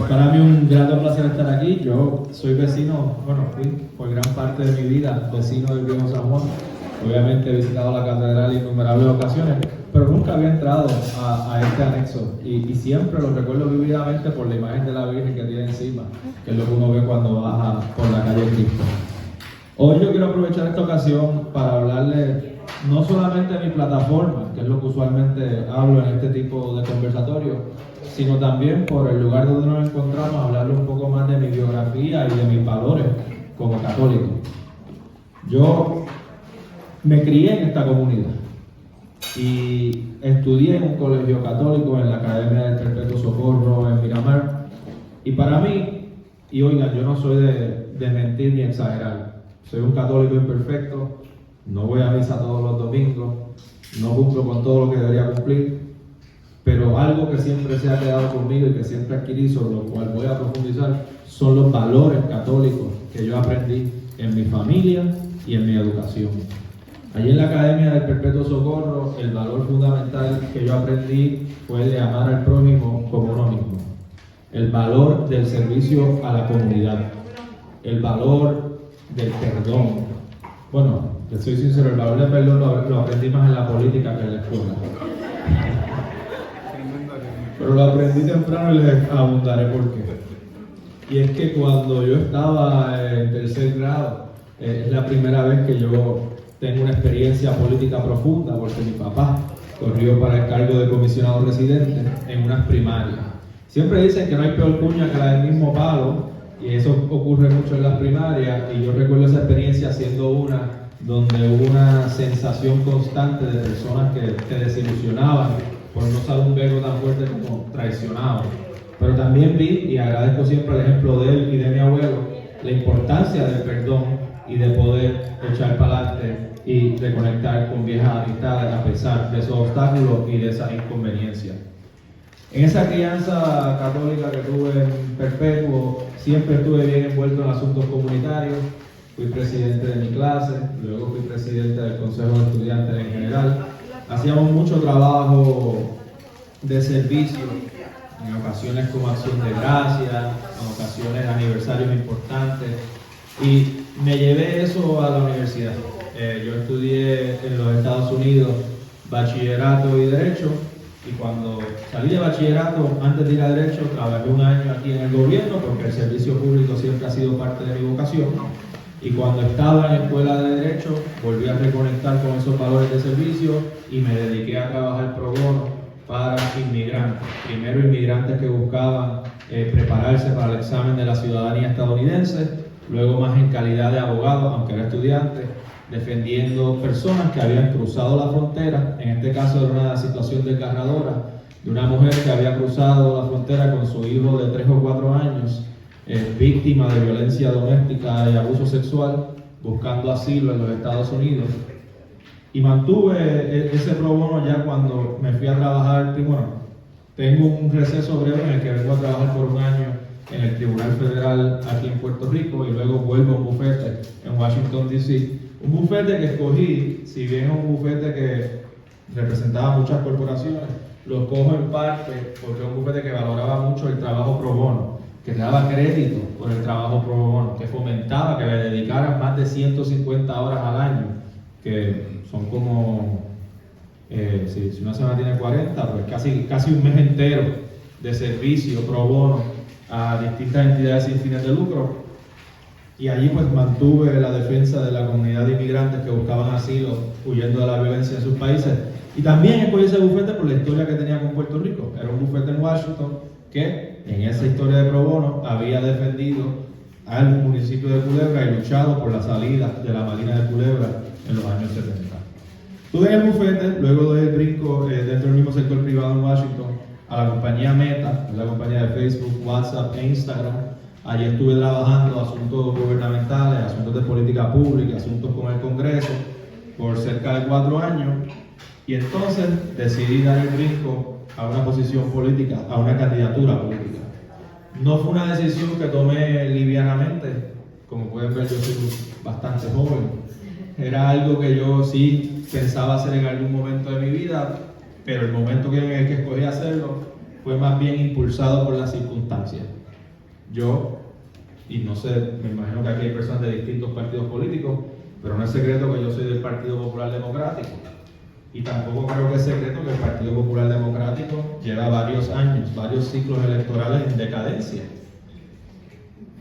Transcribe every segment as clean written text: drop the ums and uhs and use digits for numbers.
Para mí un grato placer estar aquí. Yo soy vecino, bueno, fui por gran parte de mi vida vecino del Viejo San Juan. Obviamente he visitado la catedral en innumerables ocasiones, pero nunca había entrado a este anexo y siempre lo recuerdo vividamente por la imagen de la Virgen que tiene encima, que es lo que uno ve cuando baja por la calle Cristo. Hoy yo quiero aprovechar esta ocasión para hablarle no solamente de mi plataforma, que es lo que usualmente hablo en este tipo de conversatorios, sino también por el lugar donde nos encontramos, hablarle un poco más de mi biografía y de mis valores como católico. Yo me crié en esta comunidad y estudié en un colegio católico en la Academia del Perpetuo Socorro en Miramar. Y para mí, y oigan, yo no soy de mentir ni exagerar, soy un católico imperfecto, no voy a misa todos los domingos, no cumplo con todo lo que debería cumplir, pero algo que siempre se ha quedado conmigo y que siempre adquirí, sobre lo cual voy a profundizar, son los valores católicos que yo aprendí en mi familia y en mi educación. Allí en la Academia del Perpetuo Socorro, el valor fundamental que yo aprendí fue el de amar al prójimo como uno mismo, el valor del servicio a la comunidad, el valor del perdón. Bueno, te soy sincero, el valor del perdón lo aprendí más en la política que en la escuela. Pero lo aprendí temprano y les abundaré por qué. Y es que cuando yo estaba en tercer grado, es la primera vez que yo tengo una experiencia política profunda, porque mi papá corrió para el cargo de comisionado residente en unas primarias. Siempre dicen que no hay peor cuña que la del mismo palo, y eso ocurre mucho en las primarias, y yo recuerdo esa experiencia siendo una donde hubo una sensación constante de personas que te desilusionaban por no usar un verbo tan fuerte como traicionado. Pero también vi, y agradezco siempre el ejemplo de él y de mi abuelo, la importancia del perdón y de poder echar para adelante y reconectar con viejas amistades a pesar de esos obstáculos y de esas inconveniencias. En esa crianza católica que tuve en Perpetuo, siempre estuve bien envuelto en asuntos comunitarios. Fui presidente de mi clase, luego fui presidente del Consejo de Estudiantes en general. Hacíamos mucho trabajo de servicio, en ocasiones como acción de gracias, en ocasiones aniversarios importantes, y me llevé eso a la universidad. Yo estudié en los Estados Unidos bachillerato y derecho, y cuando salí de bachillerato, antes de ir a derecho, trabajé un año aquí en el gobierno porque el servicio público siempre ha sido parte de mi vocación. Y cuando estaba en la escuela de Derecho, volví a reconectar con esos valores de servicio y me dediqué a trabajar pro bono para inmigrantes. Primero inmigrantes que buscaban prepararse para el examen de la ciudadanía estadounidense, luego más en calidad de abogado, aunque era estudiante, defendiendo personas que habían cruzado la frontera. En este caso era una situación desgarradora de una mujer que había cruzado la frontera con su hijo de 3 o 4 años, víctima de violencia doméstica y abuso sexual, buscando asilo en los Estados Unidos. Y mantuve ese pro bono ya cuando me fui a trabajar. Bueno, tengo un receso breve en el que vengo a trabajar por un año en el Tribunal Federal aquí en Puerto Rico y luego vuelvo a un bufete en Washington, D.C. Un bufete que escogí, si bien es un bufete que representaba muchas corporaciones, lo cojo en parte porque es un bufete que valoraba mucho el trabajo pro bono, que te daba crédito por el trabajo pro bono, que fomentaba que le dedicaran más de 150 horas al año, que son como, si una semana tiene 40, pues casi un mes entero de servicio pro bono a distintas entidades sin fines de lucro. Y allí pues mantuve la defensa de la comunidad de inmigrantes que buscaban asilo huyendo de la violencia en sus países. Y también escogí ese bufete por la historia que tenía con Puerto Rico. Era un bufete en Washington que en esa historia de pro bono había defendido al municipio de Culebra y luchado por la salida de la Marina de Culebra en los años 70. Estuve en el bufete, luego del brinco dentro del mismo sector privado en Washington a la compañía Meta, la compañía de Facebook, WhatsApp e Instagram. Allí estuve trabajando asuntos gubernamentales, asuntos de política pública, asuntos con el Congreso por cerca de 4 años. Y entonces decidí dar el brinco a una posición política, a una candidatura política. No fue una decisión que tomé livianamente, como pueden ver yo soy bastante joven. Era algo que yo sí pensaba hacer en algún momento de mi vida, pero el momento en el que escogí hacerlo fue más bien impulsado por las circunstancias. Yo, y no sé, me imagino que aquí hay personas de distintos partidos políticos, pero no es secreto que yo soy del Partido Popular Democrático. Y tampoco creo que es secreto que el Partido Popular Democrático lleva varios años, varios ciclos electorales en decadencia.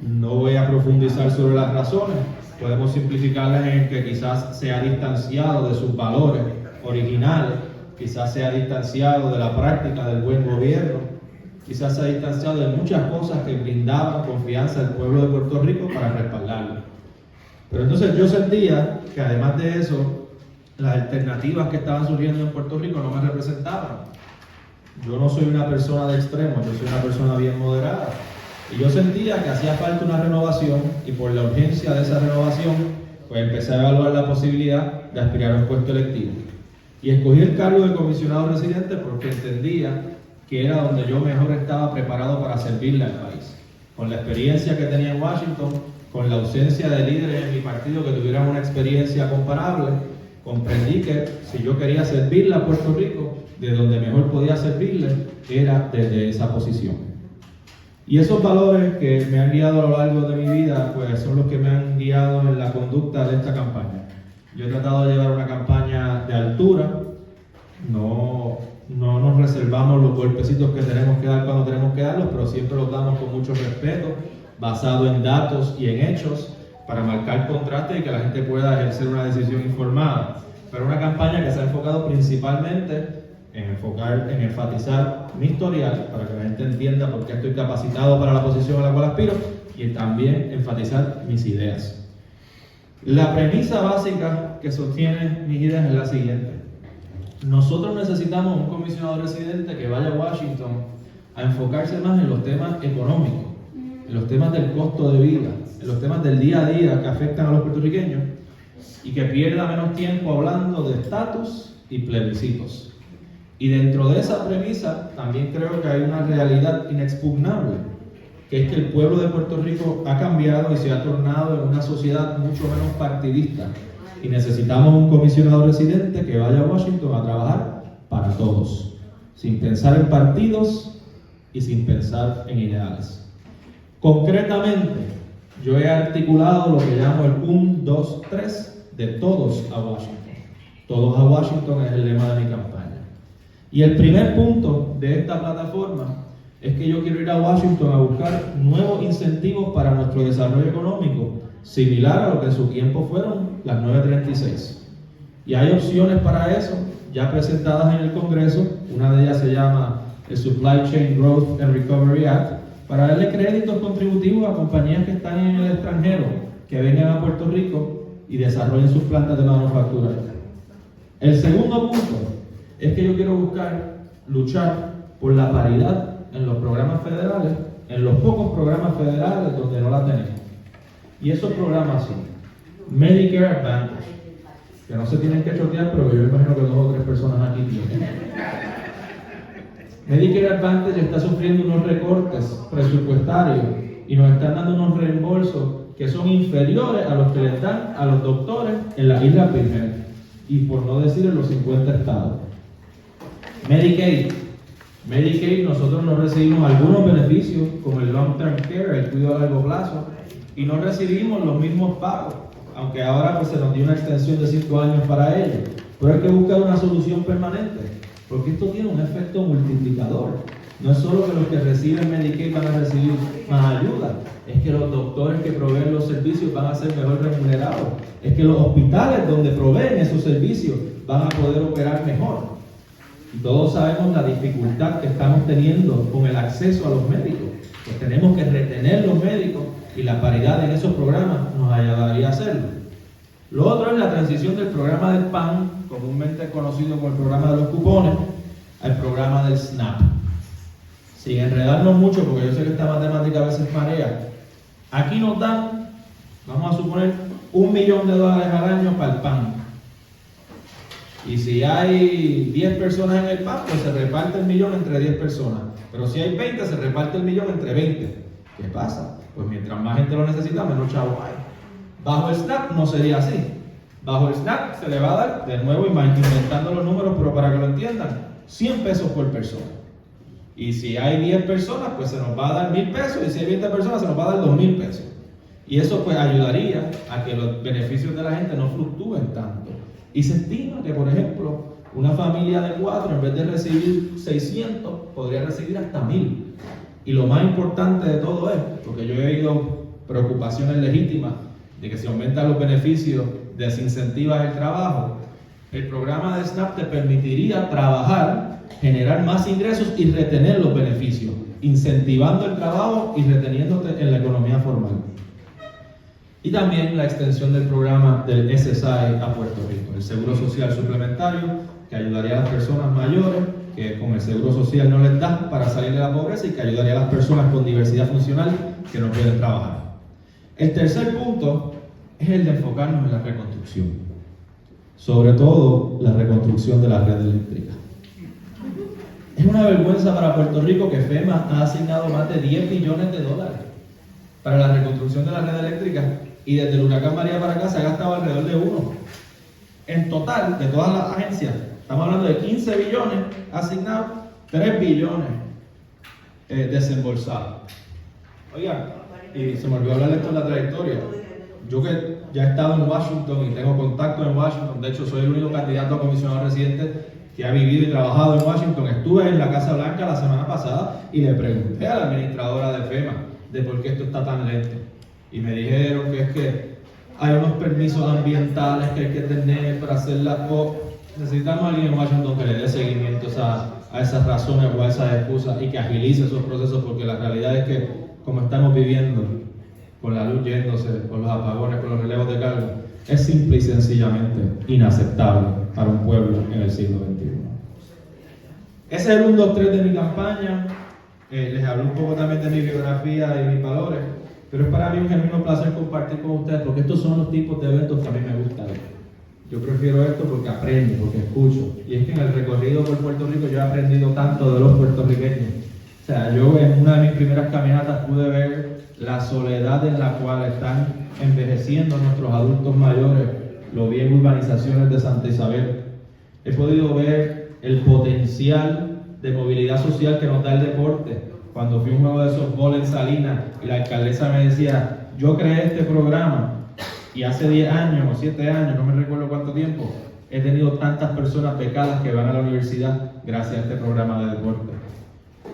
No voy a profundizar sobre las razones, podemos simplificarlas en que quizás se ha distanciado de sus valores originales, quizás se ha distanciado de la práctica del buen gobierno, quizás se ha distanciado de muchas cosas que brindaban confianza al pueblo de Puerto Rico para respaldarlo. Pero entonces yo sentía que además de eso, las alternativas que estaban surgiendo en Puerto Rico no me representaban. Yo no soy una persona de extremos, yo soy una persona bien moderada. Y yo sentía que hacía falta una renovación, y por la urgencia de esa renovación, pues empecé a evaluar la posibilidad de aspirar a un puesto electivo. Y escogí el cargo de comisionado residente porque entendía que era donde yo mejor estaba preparado para servirle al país. Con la experiencia que tenía en Washington, con la ausencia de líderes en mi partido que tuvieran una experiencia comparable, comprendí que si yo quería servirle a Puerto Rico, de donde mejor podía servirle era desde esa posición. Y esos valores que me han guiado a lo largo de mi vida, pues son los que me han guiado en la conducta de esta campaña. Yo he tratado de llevar una campaña de altura, no nos reservamos los golpecitos que tenemos que dar cuando tenemos que darlos, pero siempre los damos con mucho respeto, basado en datos y en hechos, para marcar contraste y que la gente pueda ejercer una decisión informada. Pero una campaña que se ha enfocado principalmente en enfatizar mi historial, para que la gente entienda por qué estoy capacitado para la posición a la cual aspiro, y también enfatizar mis ideas. La premisa básica que sostiene mis ideas es la siguiente. Nosotros necesitamos un comisionado residente que vaya a Washington a enfocarse más en los temas económicos, en los temas del costo de vida, en los temas del día a día que afectan a los puertorriqueños, y que pierda menos tiempo hablando de estatus y plebiscitos. Y dentro de esa premisa también creo que hay una realidad inexpugnable, que es que el pueblo de Puerto Rico ha cambiado y se ha tornado en una sociedad mucho menos partidista. Y necesitamos un comisionado residente que vaya a Washington a trabajar para todos, sin pensar en partidos y sin pensar en ideales. Concretamente, yo he articulado lo que llamo el 1, 2, 3 de todos a Washington. Todos a Washington es el lema de mi campaña. Y el primer punto de esta plataforma es que yo quiero ir a Washington a buscar nuevos incentivos para nuestro desarrollo económico, similar a lo que en su tiempo fueron las 936. Y hay opciones para eso ya presentadas en el Congreso. Una de ellas se llama el Supply Chain Growth and Recovery Act, para darle créditos contributivos a compañías que están en el extranjero, que vengan a Puerto Rico y desarrollen sus plantas de manufactura. El segundo punto es que yo quiero luchar por la paridad en los programas federales, en los pocos programas federales donde no la tenemos. Y esos programas son Medicare Advantage, que no se tienen que chotear, pero yo imagino que 2 o 3 personas aquí tienen. Medicare Advantage está sufriendo unos recortes presupuestarios y nos están dando unos reembolsos que son inferiores a los que les dan a los doctores en las Islas Vírgenes, y por no decir en los 50 estados. Medicaid, nosotros no recibimos algunos beneficios como el Long Term Care, el cuidado a largo plazo, y no recibimos los mismos pagos, aunque ahora pues se nos dio una extensión de 5 años para ello. Pero hay que buscar una solución permanente, porque esto tiene un efecto multiplicador. No es solo que los que reciben Medicaid van a recibir más ayuda, es que los doctores que proveen los servicios van a ser mejor remunerados, es que los hospitales donde proveen esos servicios van a poder operar mejor. Y todos sabemos la dificultad que estamos teniendo con el acceso a los médicos. Pues tenemos que retener los médicos, y la paridad en esos programas nos ayudaría a hacerlo. Lo otro es la transición del programa del PAN, comúnmente conocido como el programa de los cupones, al programa del SNAP. Sin enredarnos mucho, porque yo sé que esta matemática a veces marea, aquí nos dan, vamos a suponer, $1 millón al año para el PAN. Y si hay 10 personas en el PAN, pues se reparte el millón entre 10 personas. Pero si hay 20, se reparte el millón entre 20. ¿Qué pasa? Pues mientras más gente lo necesita, menos chavos hay. Bajo el SNAP no sería así. Bajo el SNAP se le va a dar, de nuevo inventando los números, pero para que lo entiendan, 100 pesos por persona. Y si hay 10 personas, pues se nos va a dar 1,000 pesos, y si hay 20 personas, se nos va a dar 2,000 pesos. Y eso pues ayudaría a que los beneficios de la gente no fluctúen tanto. Y se estima que, por ejemplo, una familia de 4, en vez de recibir 600, podría recibir hasta 1,000. Y lo más importante de todo es, porque yo he oído preocupaciones legítimas de que si aumentan los beneficios, desincentivas el trabajo, el programa de SNAP te permitiría trabajar, generar más ingresos y retener los beneficios, incentivando el trabajo y reteniéndote en la economía formal. Y también la extensión del programa del SSI a Puerto Rico, el Seguro Social Suplementario, que ayudaría a las personas mayores que con el Seguro Social no les da para salir de la pobreza, y que ayudaría a las personas con diversidad funcional que no pueden trabajar. El tercer punto es el de enfocarnos en la reconstrucción, sobre todo la reconstrucción de la red eléctrica. Es una vergüenza para Puerto Rico que FEMA ha asignado más de $10 billones para la reconstrucción de la red eléctrica, y desde el huracán María para acá se ha gastado alrededor de 1. En total, de todas las agencias, estamos hablando de 15 billones asignados, 3 billones desembolsados. Oigan, y se me olvidó hablar de esto en la trayectoria. Yo que ya he estado en Washington y tengo contacto en Washington, de hecho soy el único candidato a comisionado residente que ha vivido y trabajado en Washington. Estuve en la Casa Blanca la semana pasada y le pregunté a la administradora de FEMA de por qué esto está tan lento. Y me dijeron que es que hay unos permisos ambientales que hay que tener para hacer las cosas. Necesitamos a alguien en Washington que le dé seguimiento a esas razones o a esas excusas y que agilice esos procesos, porque la realidad es que, como estamos viviendo, con la luz yéndose, con los apagones, con los relevos de carga, es simple y sencillamente inaceptable para un pueblo en el siglo XXI. Ese es el 1, 2, 3 de mi campaña. Les hablo un poco también de mi biografía y mis valores, pero es para mí un genuino placer compartir con ustedes, porque estos son los tipos de eventos que a mí me gustan. Yo prefiero esto porque aprendo, porque escucho. Y es que en el recorrido por Puerto Rico yo he aprendido tanto de los puertorriqueños. O sea, yo en una de mis primeras caminatas pude ver la soledad en la cual están envejeciendo nuestros adultos mayores, lo vi en urbanizaciones de Santa Isabel. He podido ver el potencial de movilidad social que nos da el deporte. Cuando fui a un juego de softball en Salinas y la alcaldesa me decía, yo creé este programa y hace 10 años o 7 años, no me recuerdo cuánto tiempo, he tenido tantas personas becadas que van a la universidad gracias a este programa de deporte.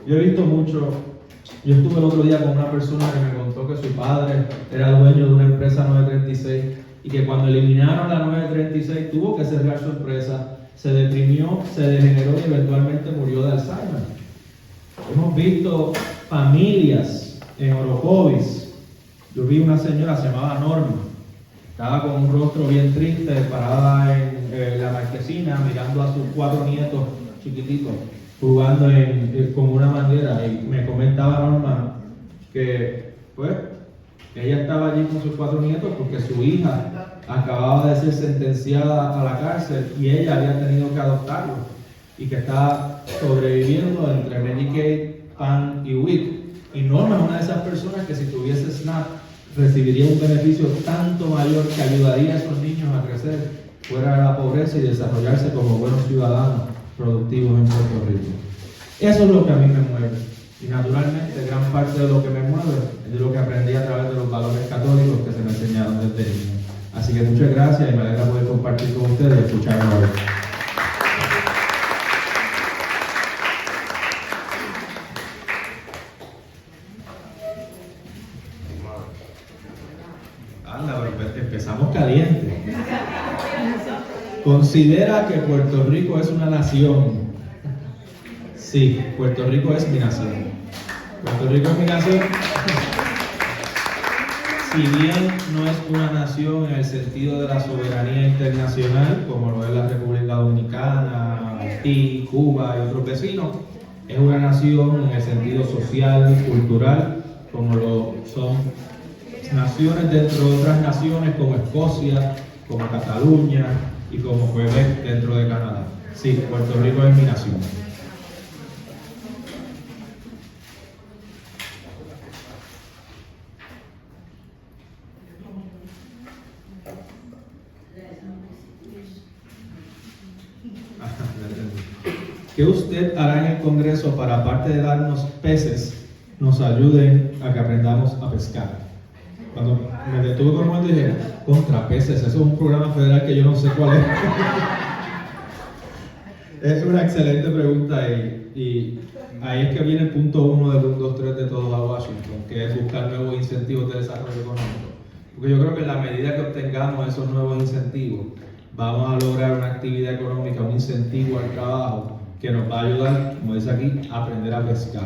Yo he visto mucho. Yo estuve el otro día con una persona que me contó que su padre era dueño de una empresa 936 y que cuando eliminaron la 936 tuvo que cerrar su empresa, se deprimió, se degeneró y eventualmente murió de Alzheimer. Hemos visto familias en Orocovis. Yo vi una señora, se llamaba Norma, estaba con un rostro bien triste, parada en la marquesina, mirando a sus 4 nietos chiquititos, jugando con una bandera, y me comentaba Norma que pues ella estaba allí con sus 4 nietos porque su hija acababa de ser sentenciada a la cárcel y ella había tenido que adoptarlo, y que está sobreviviendo entre Medicaid, PAN y WIC. Y Norma es una de esas personas que si tuviese SNAP recibiría un beneficio tanto mayor que ayudaría a esos niños a crecer fuera de la pobreza y desarrollarse como buenos ciudadanos productivos en Puerto Rico. Eso es lo que a mí me mueve. Y naturalmente gran parte de lo que me mueve es de lo que aprendí a través de los valores católicos que se me enseñaron desde niño. Así que muchas gracias y me alegra poder compartir con ustedes y escucharme hoy. Anda, pero empezamos caliente. Considera que Puerto Rico es una nación. Sí, Puerto Rico es mi nación. Puerto Rico es mi nación. Si bien no es una nación en el sentido de la soberanía internacional, como lo es la República Dominicana, Haití, Cuba y otros vecinos, es una nación en el sentido social, cultural, como lo son naciones dentro de otras naciones como Escocia, como Cataluña y como Quebec dentro de Canadá. Sí, Puerto Rico es mi nación. ¿Qué usted hará en el Congreso para, aparte de darnos peces, nos ayuden a que aprendamos a pescar? Cuando me detuve por un momento dije, contra peces, eso es un programa federal que yo no sé cuál es. Es una excelente pregunta y ahí es que viene el punto 1 del 1, 2, 3 de todo a Washington, que es buscar nuevos incentivos de desarrollo económico. Porque yo creo que en la medida que obtengamos esos nuevos incentivos, vamos a lograr una actividad económica, un incentivo al trabajo que nos va a ayudar, como dice aquí, a aprender a pescar.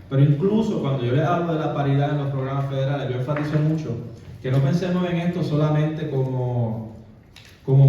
Pero incluso cuando yo les hablo de la paridad en los programas federales, yo enfatizo mucho que no pensemos en esto solamente como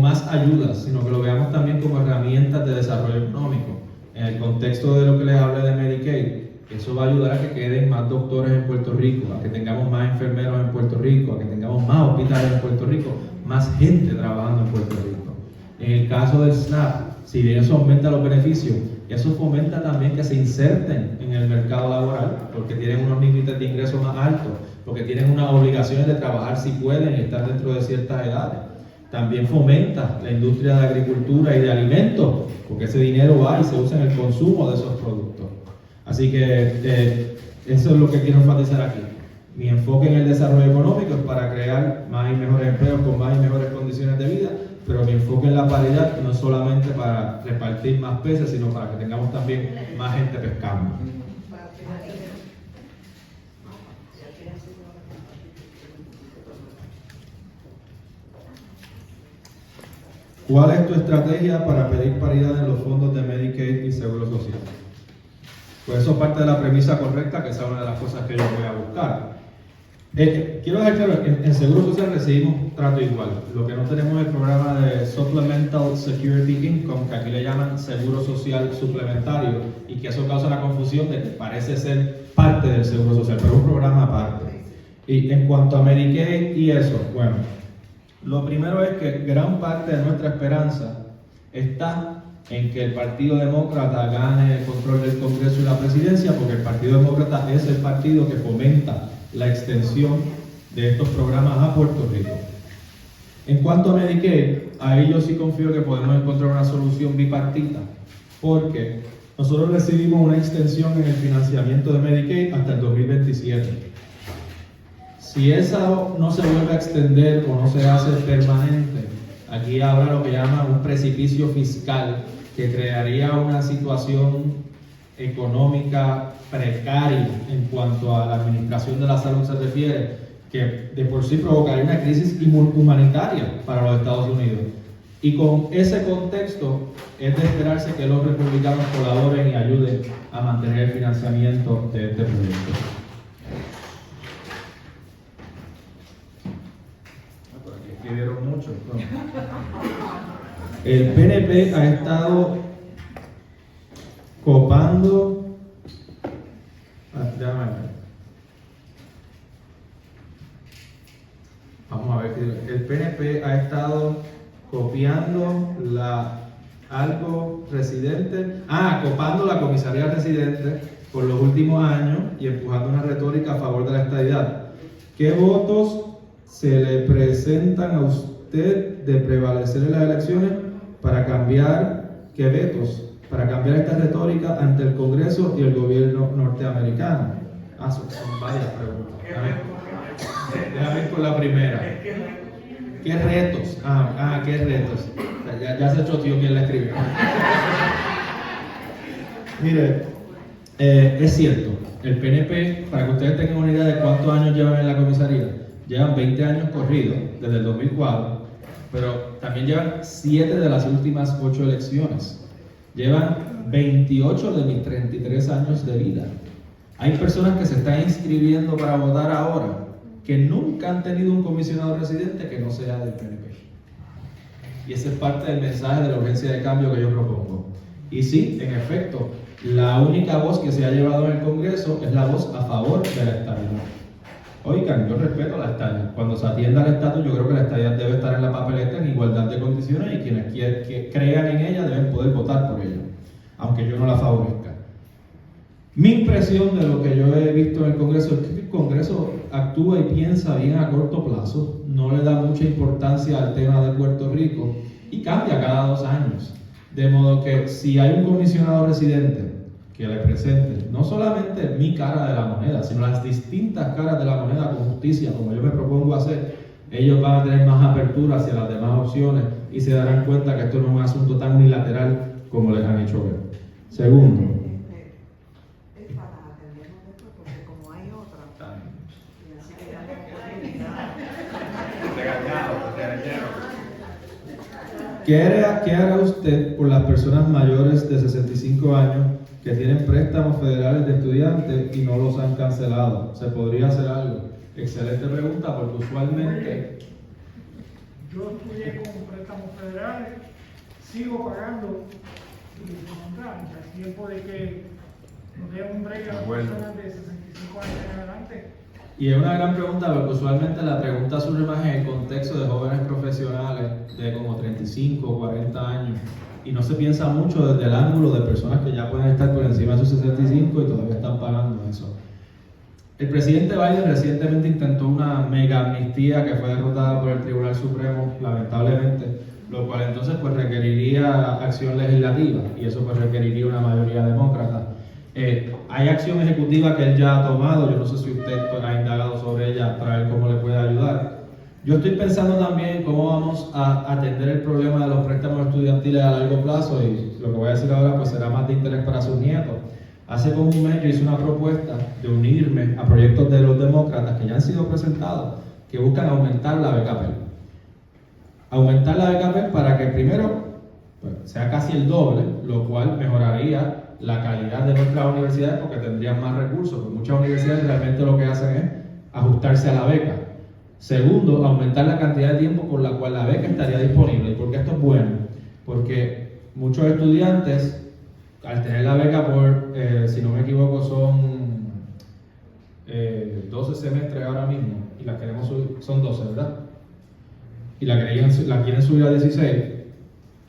más ayudas, sino que lo veamos también como herramientas de desarrollo económico. En el contexto de lo que les hablé de Medicaid, eso va a ayudar a que queden más doctores en Puerto Rico, a que tengamos más enfermeros en Puerto Rico, a que tengamos más hospitales en Puerto Rico, más gente trabajando en Puerto Rico. En el caso del SNAP, si bien eso aumenta los beneficios, eso fomenta también que se inserten en el mercado laboral, porque tienen unos límites de ingresos más altos, porque tienen unas obligaciones de trabajar si pueden y estar dentro de ciertas edades. También fomenta la industria de agricultura y de alimentos, porque ese dinero va y se usa en el consumo de esos productos. Así que eso es lo que quiero enfatizar aquí. Mi enfoque en el desarrollo económico es para crear más y mejores empleos con más y mejores condiciones de vida, pero mi enfoque en la paridad no es solamente para repartir más peces, sino para que tengamos también más gente pescando. ¿Cuál es tu estrategia para pedir paridad en los fondos de Medicaid y Seguro Social? Pues eso parte de la premisa correcta, que esa es una de las cosas que yo voy a buscar. Quiero dejar claro, en Seguro Social recibimos trato igual. Lo que no tenemos es el programa de Supplemental Security Income, que aquí le llaman Seguro Social Suplementario, y que eso causa la confusión de que parece ser parte del Seguro Social, pero es un programa aparte. Y en cuanto a Medicaid y eso, bueno, lo primero es que gran parte de nuestra esperanza está en que el Partido Demócrata gane el control del Congreso y la presidencia, porque el Partido Demócrata es el partido que fomenta la extensión de estos programas a Puerto Rico. En cuanto a Medicaid, ahí yo sí confío que podemos encontrar una solución bipartita, porque nosotros recibimos una extensión en el financiamiento de Medicaid hasta el 2027. Si esa no se vuelve a extender o no se hace permanente, aquí habrá lo que llama un precipicio fiscal que crearía una situación económica precaria en cuanto a la administración de la salud se refiere, que de por sí provocaría una crisis humanitaria para los Estados Unidos. Y con ese contexto es de esperarse que los republicanos colaboren y ayuden a mantener el financiamiento de este proyecto. Escribieron mucho. El PNP ha estado copando. Vamos a ver. El PNP ha estado copiando algo residente. Copando la comisaría residente por los últimos años y empujando una retórica a favor de la estadidad. ¿Qué votos se le presentan a usted de prevalecer en las elecciones para cambiar, qué vetos, para cambiar esta retórica ante el Congreso y el gobierno norteamericano? Son varias preguntas. Déjame ir con la primera. ¿Qué retos? ¿Qué retos? Ya se choteó quien la escribió. Mire, es cierto, el PNP, para que ustedes tengan una idea de cuántos años llevan en la comisaría, llevan 20 años corridos, desde el 2004, pero también llevan 7 de las últimas 8 elecciones. Llevan 28 de mis 33 años de vida. Hay personas que se están inscribiendo para votar ahora que nunca han tenido un comisionado residente que no sea del PNP. Y ese es parte del mensaje de la urgencia de cambio que yo propongo. Y sí, en efecto, la única voz que se ha llevado en el Congreso es la voz a favor de la estadidad. Oigan, yo respeto la estadidad. Cuando se atienda al estatus, yo creo que la estadidad debe estar en la papeleta en igualdad de condiciones y quienes crean en ella deben poder votar por ella, aunque yo no la favorezca. Mi impresión de lo que yo he visto en el Congreso es que el Congreso actúa y piensa bien a corto plazo, no le da mucha importancia al tema de Puerto Rico y cambia cada 2 años. De modo que si hay un comisionado residente que le presente no solamente mi cara de la moneda, sino las distintas caras de la moneda con justicia, como yo me propongo hacer, ellos van a tener más apertura hacia las demás opciones y se darán cuenta que esto no es un asunto tan unilateral como les han hecho ver. Segundo. Es para atendernos después, porque como hay otra, y así que ya ¿Qué hará usted por las personas mayores de 65 años que tienen préstamos federales de estudiantes y no los han cancelado? ¿Se podría hacer algo? Excelente pregunta, porque usualmente... Yo estudié con préstamos federales, sigo pagando a tiempo de que nos dé un break a las personas de 65 años en adelante. Y es una gran pregunta porque usualmente la pregunta surge más en el contexto de jóvenes profesionales de como 35 o 40 años y no se piensa mucho desde el ángulo de personas que ya pueden estar por encima de sus 65 y todavía están pagando eso. El presidente Biden recientemente intentó una mega amnistía que fue derrotada por el Tribunal Supremo, lamentablemente, lo cual entonces pues requeriría acción legislativa y eso pues requeriría una mayoría demócrata. Hay acción ejecutiva que él ya ha tomado, yo no sé si usted pues, ha indagado sobre ella para ver cómo le puede ayudar. Yo estoy pensando también cómo vamos a atender el problema de los préstamos estudiantiles a largo plazo y lo que voy a decir ahora pues será más de interés para sus nietos. Hace como un mes yo hice una propuesta de unirme a proyectos de los demócratas que ya han sido presentados que buscan aumentar la beca Pell. Aumentar la beca Pell para que primero pues, sea casi el doble, lo cual mejoraría la calidad de nuestras universidades porque tendrían más recursos, porque muchas universidades realmente lo que hacen es ajustarse a la beca. Segundo, aumentar la cantidad de tiempo por la cual la beca estaría disponible. ¿Y por qué esto es bueno? Porque muchos estudiantes, al tener la beca por, si no me equivoco, son 12 semestres ahora mismo, y la queremos subir, son 12, ¿verdad? Y la quieren subir a 16.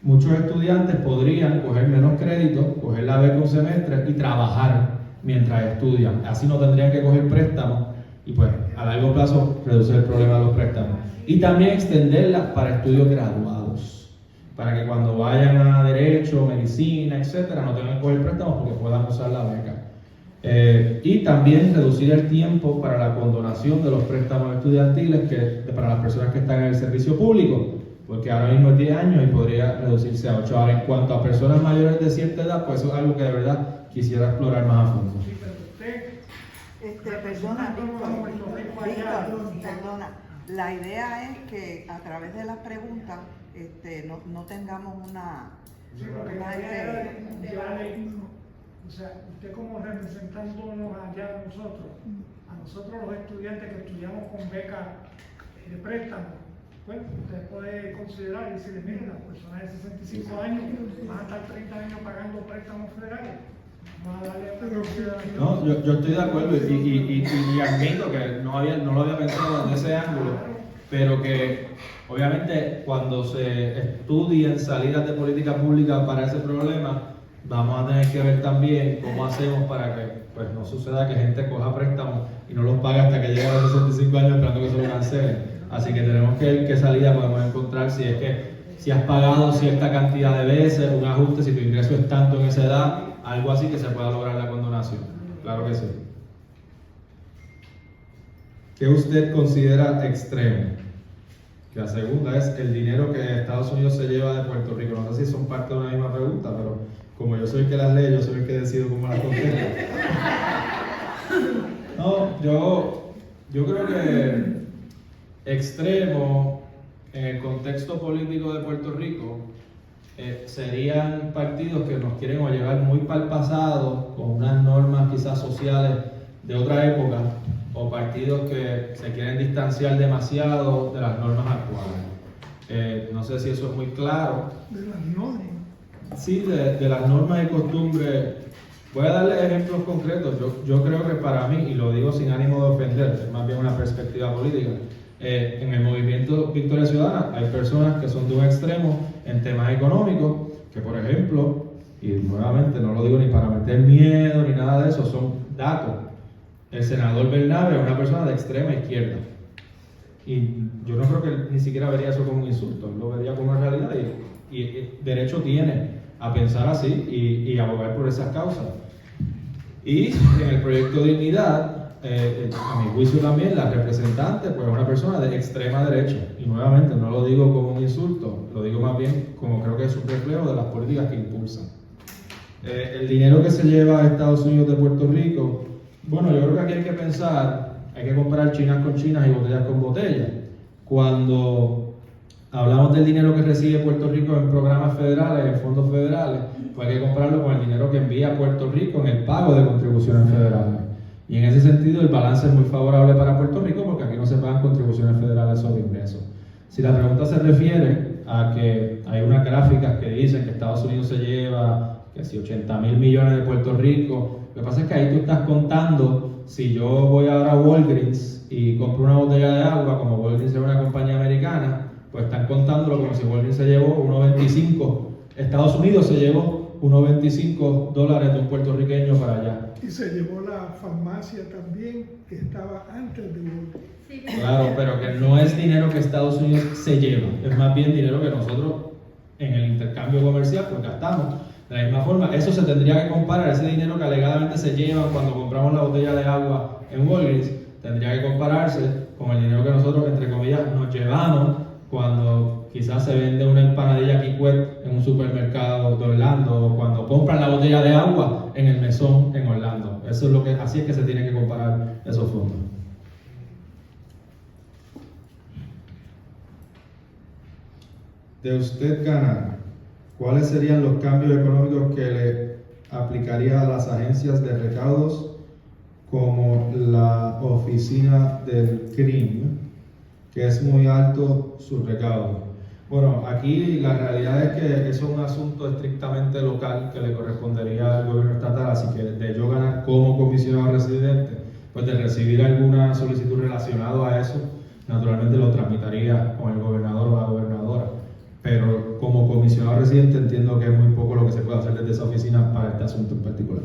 Muchos estudiantes podrían coger menos crédito, coger la beca un semestre y trabajar mientras estudian. Así no tendrían que coger préstamos y pues a largo plazo reducir el problema de los préstamos. Y también extenderla para estudios graduados, para que cuando vayan a derecho, medicina, etcétera, no tengan que coger préstamos porque puedan usar la beca. Y también reducir el tiempo para la condonación de los préstamos estudiantiles para las personas que están en el servicio público, porque ahora mismo es 10 años y podría reducirse a 8. Ahora, en cuanto a personas mayores de cierta edad, pues eso es algo que de verdad quisiera explorar más a fondo. Sí, pero usted, Perdona, Víctor, perdona. La idea es que a través de las preguntas no tengamos una... sí, porque la idea era llevarle, o sea, usted como representándonos allá a nosotros los estudiantes que estudiamos con beca de préstamo, pues usted puede considerar y decirle, miren, las personas de 65 años van a estar 30 años pagando préstamos federales. No, yo estoy de acuerdo y admito que no lo había pensado desde ese ángulo, pero que obviamente cuando se estudien salidas de política pública para ese problema, vamos a tener que ver también cómo hacemos para que pues, no suceda que gente coja préstamos y no los pague hasta que llegue a los 65 años esperando que se lo cancelen. Así que tenemos que ver qué salida podemos encontrar si has pagado cierta cantidad de veces, un ajuste, si tu ingreso es tanto en esa edad, algo así que se pueda lograr la condonación. Claro que sí. ¿Qué usted considera extremo? La segunda es el dinero que Estados Unidos se lleva de Puerto Rico. No sé si son parte de una misma pregunta, pero como yo soy el que las lee, yo soy el que decido cómo las contesto. No, yo creo que extremo en el contexto político de Puerto Rico serían partidos que nos quieren o llevar muy para el pasado con unas normas quizás sociales de otra época o partidos que se quieren distanciar demasiado de las normas actuales. No sé si eso es muy claro. De las normas. Sí, de las normas y costumbres. Voy a darle ejemplos concretos. Yo creo que para mí, y lo digo sin ánimo de ofender, es más bien una perspectiva política, en el movimiento Victoria Ciudadana hay personas que son de un extremo en temas económicos, que por ejemplo, y nuevamente no lo digo ni para meter miedo ni nada de eso, son datos. El senador Bernabe es una persona de extrema izquierda. Y yo no creo que él ni siquiera vería eso como un insulto, él lo vería como una realidad y derecho tiene a pensar así y abogar por esas causas. Y en el proyecto Dignidad, a mi juicio también, la representante pues es una persona de extrema derecha. Y nuevamente, no lo digo como un insulto, lo digo más bien como creo que es un reflejo de las políticas que impulsan. El dinero que se lleva a Estados Unidos de Puerto Rico, bueno, yo creo que aquí hay que pensar, hay que comparar chinas con chinas y botellas con botellas. Cuando hablamos del dinero que recibe Puerto Rico en programas federales, en fondos federales, pues hay que compararlo con el dinero que envía Puerto Rico en el pago de contribuciones federales. Y en ese sentido el balance es muy favorable para Puerto Rico porque aquí no se pagan contribuciones federales sobre ingresos. Si la pregunta se refiere a que hay unas gráficas que dicen que Estados Unidos se lleva que si 80,000 millones de Puerto Rico, lo que pasa es que ahí tú estás contando, si yo voy ahora a Walgreens y compro una botella de agua, como Walgreens es una compañía americana, pues están contándolo como si Walgreens se llevó 1.25, Estados Unidos se llevó $1.25 de un puertorriqueño para allá. Y se llevó la farmacia también, que estaba antes de Walgreens. Claro, pero que no es dinero que Estados Unidos se lleva, es más bien dinero que nosotros en el intercambio comercial pues gastamos. De la misma forma, eso se tendría que comparar, ese dinero que alegadamente se lleva cuando compramos la botella de agua en Walgreens, tendría que compararse con el dinero que nosotros, entre comillas, nos llevamos cuando quizás se vende una empanadilla Kikwet en un supermercado de Orlando, o cuando compran la botella de agua en el mesón en Orlando. Eso es lo que, así es que se tienen que comparar esos fondos. De usted ganar, ¿cuáles serían los cambios económicos que le aplicaría a las agencias de recaudos como la oficina del CRIM, que es muy alto su recaudo? Bueno, aquí la realidad es que eso es un asunto estrictamente local que le correspondería al gobierno estatal, así que de yo ganar como comisionado residente, pues de recibir alguna solicitud relacionada a eso, naturalmente lo tramitaría con el gobernador o la gobernadora. Pero como comisionado residente entiendo que es muy poco lo que se puede hacer desde esa oficina para este asunto en particular.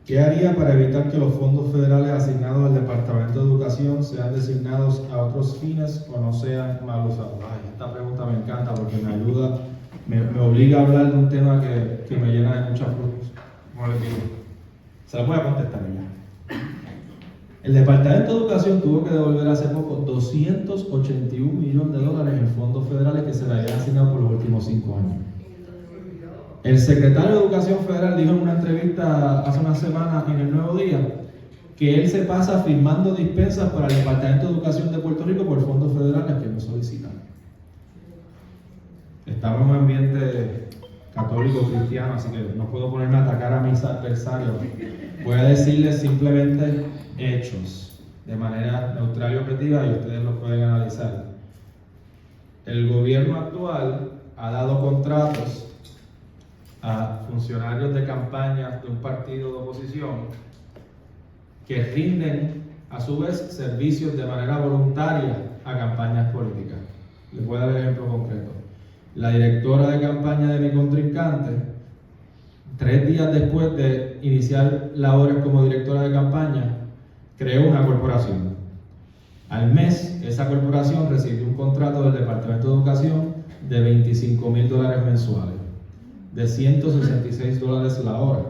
¿Qué haría para evitar que los fondos federales asignados al Departamento de Educación sean designados a otros fines o no sean mal usados? Ay, esta pregunta me encanta porque me ayuda, me obliga a hablar de un tema que me llena de mucha frustración. ¿Cómo les digo? Se la voy a contestar ya. El Departamento de Educación tuvo que devolver hace poco $281 millones en fondos federales que se le habían asignado por los últimos 5 años. El secretario de Educación Federal dijo en una entrevista hace una semana en El Nuevo Día que él se pasa firmando dispensas para el Departamento de Educación de Puerto Rico por fondos federales que no solicitan. Estamos en un ambiente católico cristiano, así que no puedo ponerme a atacar a mis adversarios. Voy a decirles simplemente hechos de manera neutral y objetiva y ustedes los pueden analizar. El gobierno actual ha dado contratos a funcionarios de campaña de un partido de oposición que rinden a su vez servicios de manera voluntaria a campañas políticas. Les voy a dar el ejemplo concreto. La directora de campaña de mi contrincante, 3 días después de iniciar labores como directora de campaña, creó una corporación. Al mes, esa corporación recibió un contrato del Departamento de Educación de $25,000 mensuales, de $166 la hora.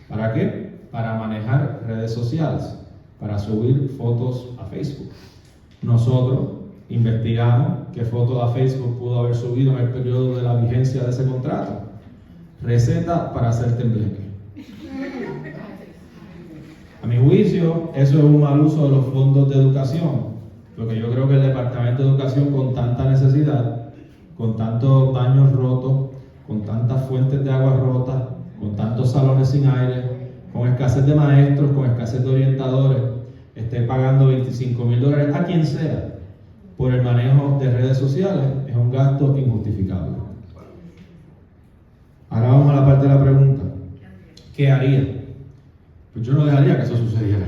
¿Para qué? Para manejar redes sociales, para subir fotos a Facebook. Nosotros investigamos qué fotos a Facebook pudo haber subido en el periodo de la vigencia de ese contrato. Receta para hacer tembleque. A mi juicio, eso es un mal uso de los fondos de educación, porque yo creo que el Departamento de Educación, con tanta necesidad, con tantos baños rotos, con tantas fuentes de agua rotas, con tantos salones sin aire, con escasez de maestros, con escasez de orientadores, esté pagando $25,000 a quien sea por el manejo de redes sociales, es un gasto injustificable. Ahora vamos a la parte de la pregunta. ¿Qué haría? Pues yo no dejaría que eso sucediera.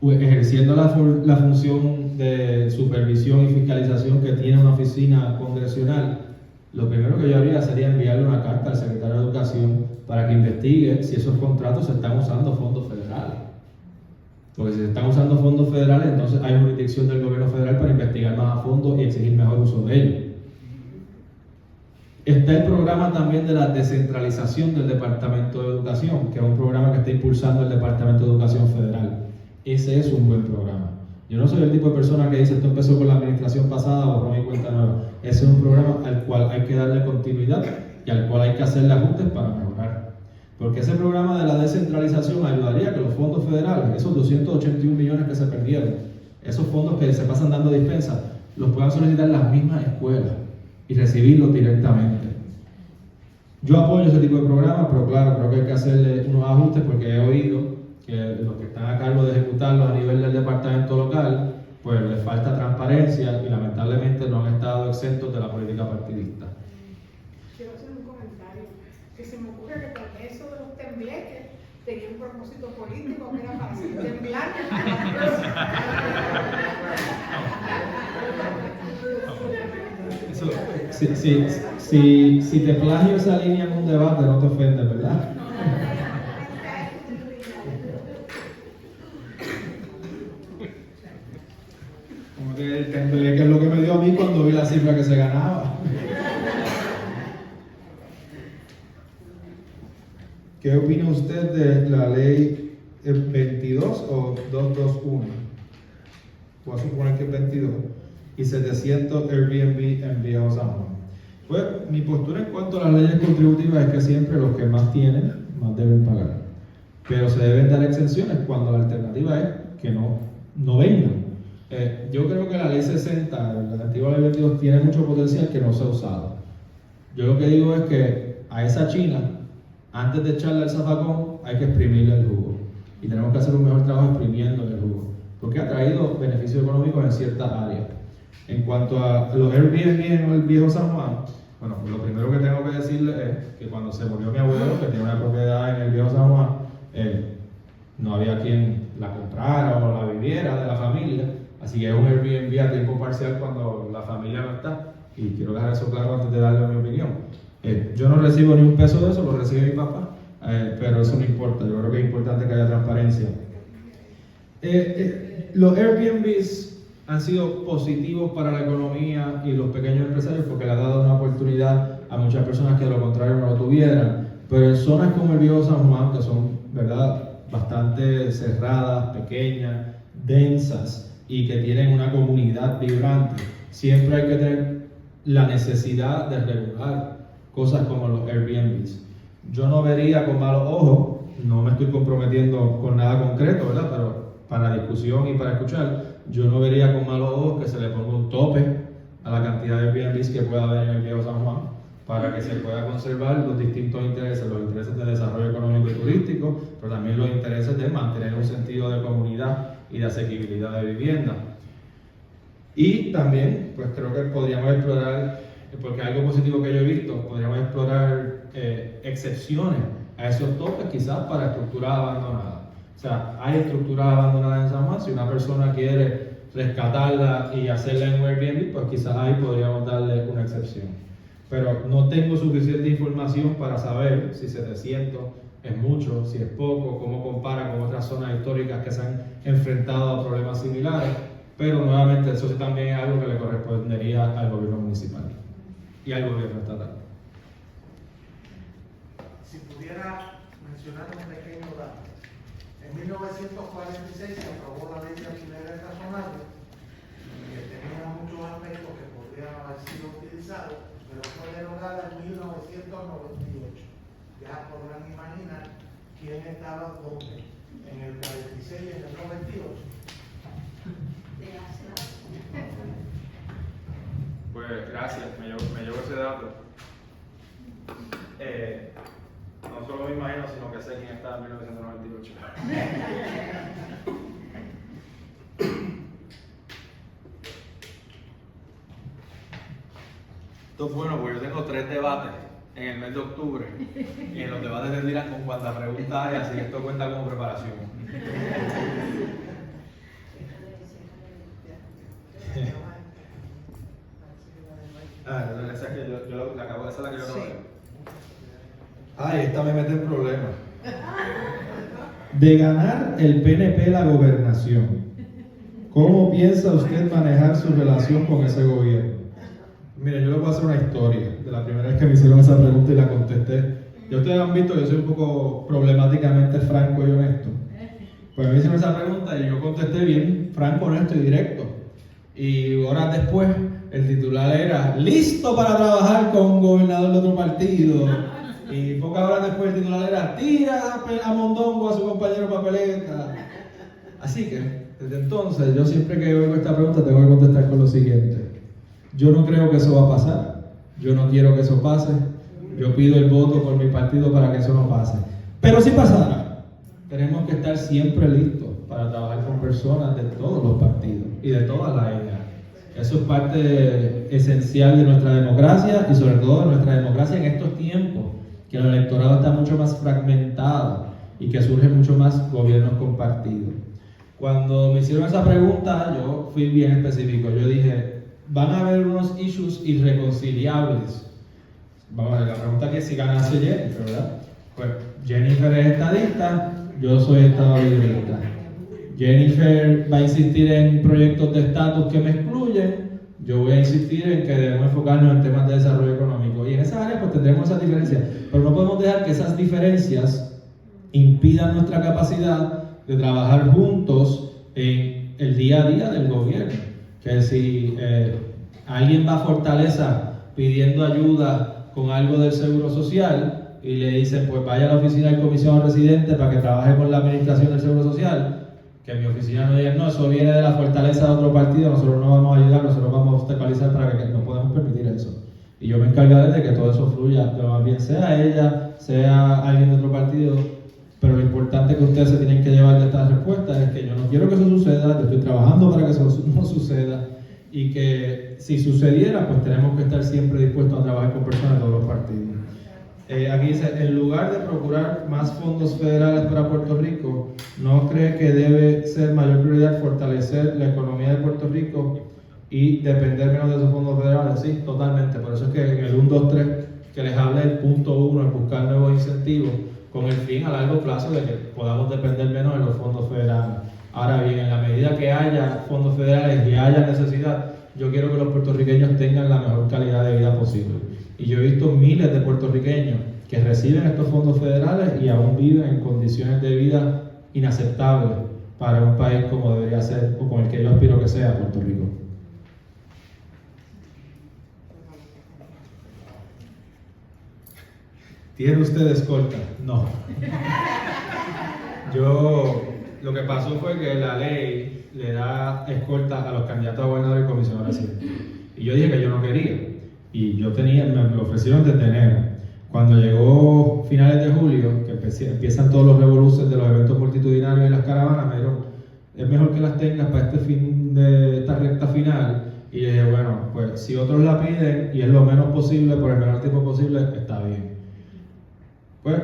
Ejerciendo la función de supervisión y fiscalización que tiene una oficina congresional, lo primero que yo haría sería enviarle una carta al secretario de Educación para que investigue si esos contratos se están usando fondos federales. Porque si se están usando fondos federales, entonces hay jurisdicción del gobierno federal para investigar más a fondo y exigir mejor uso de ellos. Está el programa también de la descentralización del Departamento de Educación, que es un programa que está impulsando el Departamento de Educación Federal. Ese es un buen programa. Yo no soy el tipo de persona que dice esto empezó con la administración pasada, borrón y cuenta nueva. Ese es un programa al cual hay que darle continuidad y al cual hay que hacerle ajustes para mejorar. Porque ese programa de la descentralización ayudaría a que los fondos federales, esos 281 millones que se perdieron, esos fondos que se pasan dando dispensa, los puedan solicitar las mismas escuelas y recibirlos directamente. Yo apoyo ese tipo de programas, pero claro, creo que hay que hacerle unos ajustes porque he oído que los que están a cargo de ejecutarlos a nivel del departamento local, pues les falta transparencia y lamentablemente no han estado exentos de la política partidista. Quiero hacer un comentario, que se me ocurre que con eso de los tembleques tenía un propósito político que era para hacer temblar. Si te plagio esa línea en un debate, no te ofendes, ¿verdad? Como que el tembleque es lo que me dio a mí cuando vi la cifra que se ganaba. ¿Qué opina usted de la ley 22 o 221? Voy a suponer que es 22. Y 700 Airbnb en Viejo San Juan. Pues mi postura en cuanto a las leyes contributivas es que siempre los que más tienen, más deben pagar. Pero se deben dar exenciones cuando la alternativa es que no vengan. Yo creo que la ley 60, la antigua ley 22, tiene mucho potencial que no se ha usado. Yo lo que digo es que a esa China, antes de echarle el zafacón, hay que exprimirle el jugo. Y tenemos que hacer un mejor trabajo exprimiéndole el jugo. Porque ha traído beneficios económicos en ciertas áreas. En cuanto a los Airbnb en el Viejo San Juan, bueno, lo primero que tengo que decirle es que cuando se murió mi abuelo, que tiene una propiedad en el Viejo San Juan, no había quien la comprara o la viviera de la familia, así que es un Airbnb a tiempo parcial cuando la familia no está, y quiero dejar eso claro antes de darle mi opinión. Yo no recibo ni un peso de eso, lo recibe mi papá, pero eso no importa, yo creo que es importante que haya transparencia. Los Airbnbs han sido positivos para la economía y los pequeños empresarios porque le ha dado una oportunidad a muchas personas que de lo contrario no lo tuvieran, pero en zonas como el Viejo San Juan, que son, ¿verdad?, bastante cerradas, pequeñas, densas y que tienen una comunidad vibrante, siempre hay que tener la necesidad de regular cosas como los Airbnbs. Yo no vería con malos ojos, no me estoy comprometiendo con nada concreto, ¿verdad?, pero para discusión y para escuchar, yo no vería con malos ojos que se le ponga un tope a la cantidad de Airbnbs que pueda haber en el Viejo San Juan para que se pueda conservar los distintos intereses, los intereses de desarrollo económico y turístico, pero también los intereses de mantener un sentido de comunidad y de asequibilidad de vivienda. Y también, pues creo que podríamos explorar, porque algo positivo que yo he visto, podríamos explorar excepciones a esos topes quizás para estructuras abandonadas. O sea, hay estructuras abandonadas en San Juan, si una persona quiere rescatarla y hacerla en un Airbnb, pues quizás ahí podríamos darle una excepción. Pero no tengo suficiente información para saber si 700 es mucho, si es poco, cómo compara con otras zonas históricas que se han enfrentado a problemas similares, pero nuevamente eso sí también es algo que le correspondería al gobierno municipal y al gobierno estatal. Si pudiera mencionar un pequeño dato. En 1946 se aprobó la ley de alquileres razonables, que tenía muchos aspectos que podrían haber sido utilizados, pero fue derogada en 1998. Ya podrán imaginar quién estaba dónde, en el 46 y en el 98. Pues gracias, me llevo ese dato. No solo me imagino, sino que sé quién estaba en 1998. Esto es bueno porque yo tengo 3 debates en el mes de octubre y en los debates se tiran con cuantas preguntas hay, así que esto cuenta como preparación. Esa es que yo la acabo de hacer, la que yo no veo. Ay, esta me mete en problemas. De ganar el PNP la gobernación, ¿cómo piensa usted manejar su relación con ese gobierno? Mire, yo le voy a hacer una historia de la primera vez que me hicieron esa pregunta y la contesté. Ya ustedes han visto que yo soy un poco problemáticamente franco y honesto. Pues me hicieron esa pregunta y yo contesté bien franco, honesto y directo. Y horas después el titular era "listo para trabajar con un gobernador de otro partido". Y pocas horas después el titular era "tira a mondongo a su compañero papeleta". Así que desde entonces yo siempre que oigo esta pregunta tengo que contestar con lo siguiente: yo no creo que eso va a pasar, yo no quiero que eso pase, yo pido el voto por mi partido para que eso no pase. Pero si pasara, tenemos que estar siempre listos para trabajar con personas de todos los partidos y de todas las ideas. Eso es parte esencial de nuestra democracia y sobre todo de nuestra democracia en estos tiempos, que el electorado está mucho más fragmentado y que surgen mucho más gobiernos compartidos. Cuando me hicieron esa pregunta, yo fui bien específico. Yo dije, van a haber unos issues irreconciliables. Vamos a ver, la pregunta que si ganase Jennifer, ¿verdad? Pues Jennifer es estadista, yo soy estadoliberista. Jennifer va a insistir en proyectos de estatus que me excluyen, yo voy a insistir en que debemos enfocarnos en temas de desarrollo económico. Y en esas áreas pues tendremos esas diferencias, pero no podemos dejar que esas diferencias impidan nuestra capacidad de trabajar juntos en el día a día del gobierno. Que si alguien va a Fortaleza pidiendo ayuda con algo del Seguro Social y le dicen pues vaya a la oficina del comisionado residente para que trabaje con la administración del Seguro Social, que mi oficina no diga, no, eso viene de la fortaleza de otro partido, nosotros no vamos a ayudar, nosotros vamos a obstaculizar para que no podemos permitir eso. Y yo me encargaré de que todo eso fluya, que más bien sea ella, sea alguien de otro partido, pero lo importante que ustedes se tienen que llevar de esta respuesta es que yo no quiero que eso suceda, yo estoy trabajando para que eso no suceda, y que si sucediera, pues tenemos que estar siempre dispuestos a trabajar con personas de todos los partidos. Aquí dice, en lugar de procurar más fondos federales para Puerto Rico, ¿no cree que debe ser mayor prioridad fortalecer la economía de Puerto Rico y depender menos de esos fondos federales? Sí, totalmente. Por eso es que en el 1, 2, 3 que les hablé, el punto 1 es buscar nuevos incentivos con el fin a largo plazo de que podamos depender menos de los fondos federales. Ahora bien, en la medida que haya fondos federales y haya necesidad, yo quiero que los puertorriqueños tengan la mejor calidad de vida posible. Y yo he visto miles de puertorriqueños que reciben estos fondos federales y aún viven en condiciones de vida inaceptables para un país como debería ser o con el que yo aspiro que sea Puerto Rico. ¿Tiene usted escolta? No. Lo que pasó fue que la ley le da escolta a los candidatos a gobernador y comisionado residente. Y yo dije que yo no quería. Y me ofrecieron desde enero. Cuando llegó finales de julio, que empiezan todos los revoluciones de los eventos multitudinarios y las caravanas, me dijeron, es mejor que las tengas para este fin de esta recta final. Y dije, bueno, pues si otros la piden y es lo menos posible, por el menor tiempo posible, está bien. Pues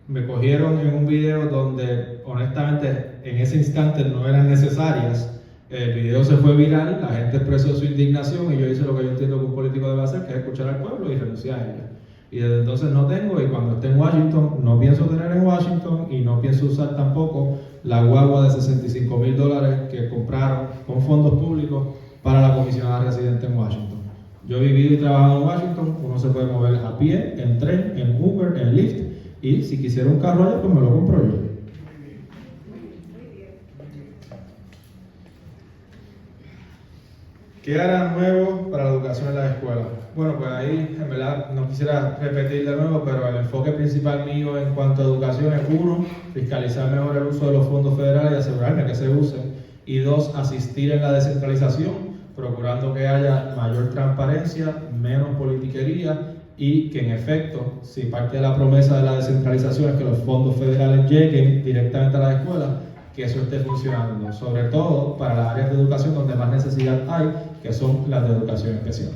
me cogieron en un video donde honestamente en ese instante no eran necesarias. El video se fue viral, la gente expresó su indignación y yo hice lo que yo entiendo que un político debe hacer, que es escuchar al pueblo y renunciar a ella. Y desde entonces no tengo, y cuando esté en Washington, no pienso tener en Washington y no pienso usar tampoco la guagua de $65,000 que compraron con fondos públicos para la comisionada residente en Washington. Yo he vivido y trabajado en Washington, uno se puede mover a pie, en tren, en Uber, en Lyft, y si quisiera un carro allá, pues me lo compro yo. ¿Qué hará nuevo para la educación en las escuelas? Bueno, pues ahí en verdad no quisiera repetir de nuevo, pero el enfoque principal mío en cuanto a educación es 1, fiscalizar mejor el uso de los fondos federales y asegurarme que se usen, y 2, asistir en la descentralización, procurando que haya mayor transparencia, menos politiquería y que en efecto, si parte de la promesa de la descentralización es que los fondos federales lleguen directamente a las escuelas, que eso esté funcionando, sobre todo para las áreas de educación donde más necesidad hay, que son las de educación especial.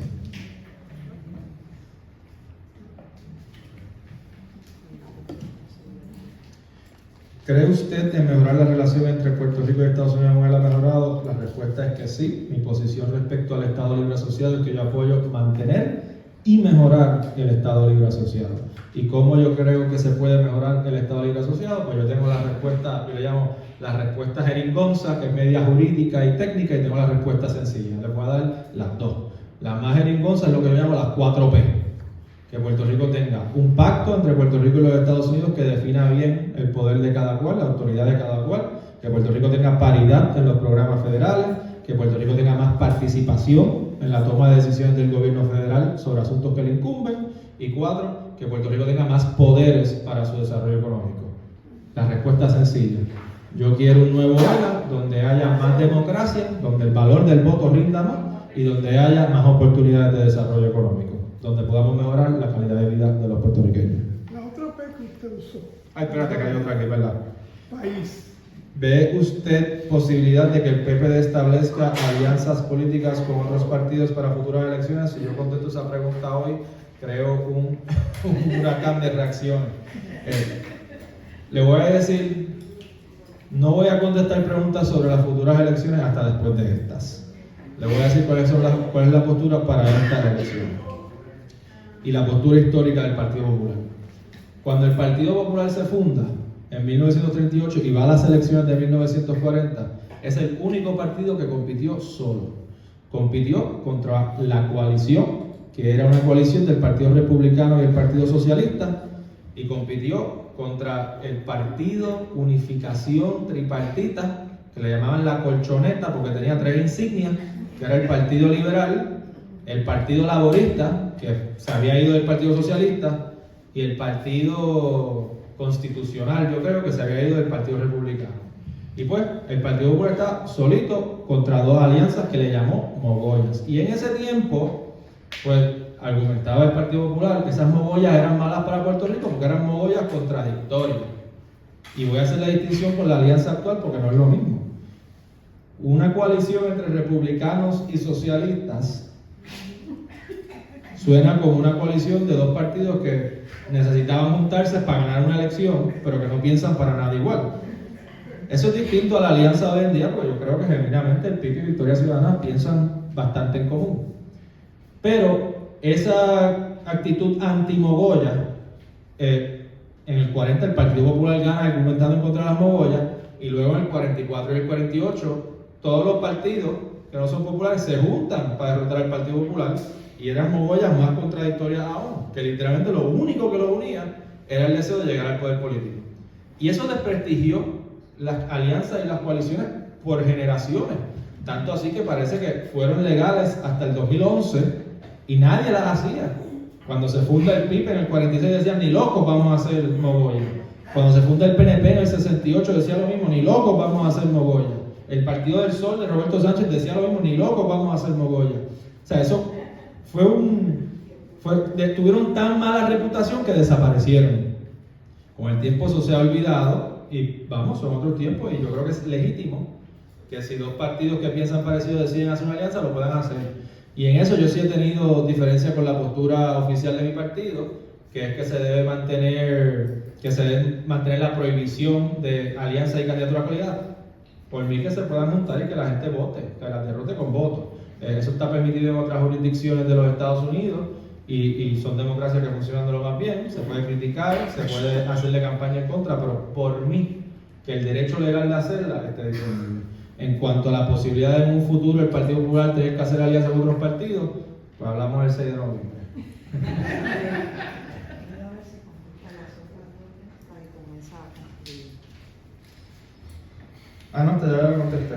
¿Cree usted en mejorar la relación entre Puerto Rico y Estados Unidos aún ha mejorado? La respuesta es que sí. Mi posición respecto al Estado Libre Asociado es que yo apoyo mantener y mejorar el Estado Libre Asociado. ¿Y cómo yo creo que se puede mejorar el Estado Libre Asociado? Pues yo tengo la respuesta, yo le llamo la respuesta jeringonza, que es media jurídica y técnica, y tengo la respuesta sencilla. Les voy a dar las dos. La más jeringonza es lo que yo llamo las 4P. Que Puerto Rico tenga un pacto entre Puerto Rico y los Estados Unidos que defina bien el poder de cada cual, la autoridad de cada cual, que Puerto Rico tenga paridad en los programas federales, que Puerto Rico tenga más participación en la toma de decisiones del gobierno federal sobre asuntos que le incumben, y 4, que Puerto Rico tenga más poderes para su desarrollo económico. La respuesta es sencilla. Yo quiero un nuevo ELA donde haya más democracia, donde el valor del voto rinda más y donde haya más oportunidades de desarrollo económico, donde podamos mejorar la calidad de vida de los puertorriqueños. La otra P que usted usó. Ay, espérate que hay otra aquí, ¿verdad? País. ¿Ve usted posibilidad de que el PPD establezca alianzas políticas con otros partidos para futuras elecciones? Si yo contesto esa pregunta hoy, creo un huracán de reacciones. Le voy a decir, no voy a contestar preguntas sobre las futuras elecciones hasta después de estas. Le voy a decir cuál es la postura para estas elecciones y la postura histórica del Partido Popular. Cuando el Partido Popular se funda en 1938 y va a las elecciones de 1940, es el único partido que compitió solo. Compitió contra la coalición, que era una coalición del Partido Republicano y el Partido Socialista, y compitió contra el Partido Unificación Tripartita, que le llamaban la colchoneta porque tenía 3 insignias, que era el Partido Liberal, el Partido Laborista, que se había ido del Partido Socialista, y el Partido Constitucional, yo creo que se había ido del Partido Republicano. Y pues, el Partido Popular está solito contra 2 alianzas que le llamó mogollas. Y en ese tiempo, pues, argumentaba el Partido Popular que esas mogollas eran malas para Puerto Rico porque eran mogollas contradictorias. Y voy a hacer la distinción con la alianza actual porque no es lo mismo. Una coalición entre republicanos y socialistas suena como una coalición de 2 partidos que necesitaban juntarse para ganar una elección, pero que no piensan para nada igual. Eso es distinto a la alianza de hoy en día, porque yo creo que genuinamente el PIB y Victoria Ciudadana piensan bastante en común. Pero esa actitud anti-mogolla, en el 40 el Partido Popular gana argumentando en contra de las mogollas, y luego en el 44 y el 48 todos los partidos que no son populares se juntan para derrotar al Partido Popular, y eran mogollas más contradictorias aún, que literalmente lo único que los unía era el deseo de llegar al poder político. Y eso desprestigió las alianzas y las coaliciones por generaciones, tanto así que parece que fueron legales hasta el 2011 y nadie las hacía. Cuando se funda el PIB en el 46 decían, ni locos vamos a hacer mogollas. Cuando se funda el PNP en el 68 decía lo mismo, ni locos vamos a hacer mogollas. El Partido del Sol de Roberto Sánchez decía lo mismo, ni locos vamos a hacer mogollas. O sea, eso tuvieron tan mala reputación que desaparecieron. Con el tiempo eso se ha olvidado y vamos, son otros tiempos, y yo creo que es legítimo que si 2 partidos que piensan parecido deciden hacer una alianza, lo puedan hacer. Y en eso yo sí he tenido diferencia con la postura oficial de mi partido, que es que se debe mantener la prohibición de alianza y candidatura coligada. Por mí que se puedan juntar y que la gente vote, que las derrote con votos. Eso está permitido en otras jurisdicciones de los Estados Unidos y son democracias que funcionan de lo más bien. Se puede criticar, se puede hacerle campaña en contra, pero por mí, que el derecho legal de hacerla esté disponible. En cuanto a la posibilidad de en un futuro el Partido Popular tener que hacer alianza con otros partidos, pues hablamos el 6 de noviembre. Ah, no, te ya lo contesté.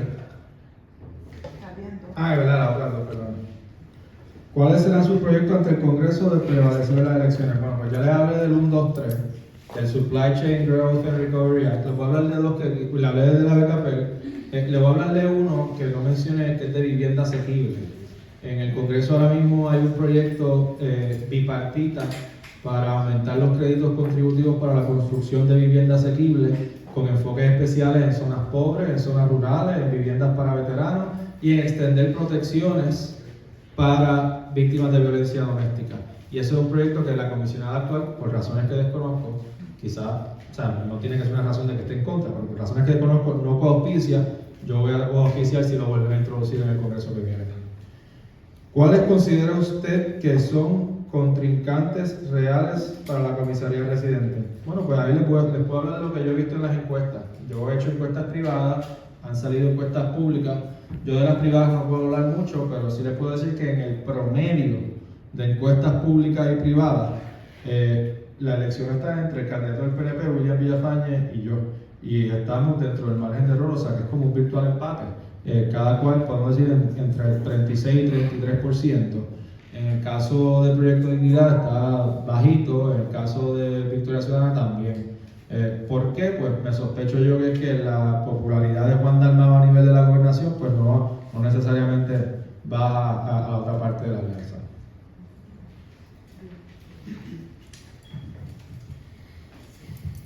Ah, es verdad, la otra dos, perdón. ¿Cuáles serán sus proyectos ante el Congreso de prevalecer en las elecciones? Bueno, pues ya les hablé del 1, 2, 3, del Supply Chain Growth and Recovery Act. Les voy a hablar de 2 que le hablé de la BKP. Le voy a hablar de uno que no mencioné, que es de vivienda asequible. En el Congreso ahora mismo hay un proyecto bipartita para aumentar los créditos contributivos para la construcción de vivienda asequible, con enfoques especiales en zonas pobres, en zonas rurales, en viviendas para veteranos y en extender protecciones para víctimas de violencia doméstica. Y ese es un proyecto que la comisionada actual, por razones que desconozco, quizá, o sea, no tiene que ser una razón de que esté en contra, pero por razones que desconozco, no coauspicia. Yo voy a coauspiciar si lo vuelven a introducir en el Congreso que viene. ¿Cuáles considera usted que son contrincantes reales para la comisaría residente. Bueno, pues ahí les puedo hablar de lo que yo he visto en las encuestas. Yo he hecho encuestas privadas, han salido encuestas públicas. Yo de las privadas no puedo hablar mucho, pero sí les puedo decir que en el promedio de encuestas públicas y privadas, la elección está entre el candidato del PNP, William Villafañe, y yo. Y estamos dentro del margen de error, o sea que es como un virtual empate. Cada cual, podemos decir, entre el 36 y 33%. En el caso del Proyecto Dignidad está bajito, en el caso de Victoria Ciudadana también. ¿Por qué? Pues me sospecho yo que la popularidad de Juan Dalmau a nivel de la gobernación pues no necesariamente va a otra parte de la alianza.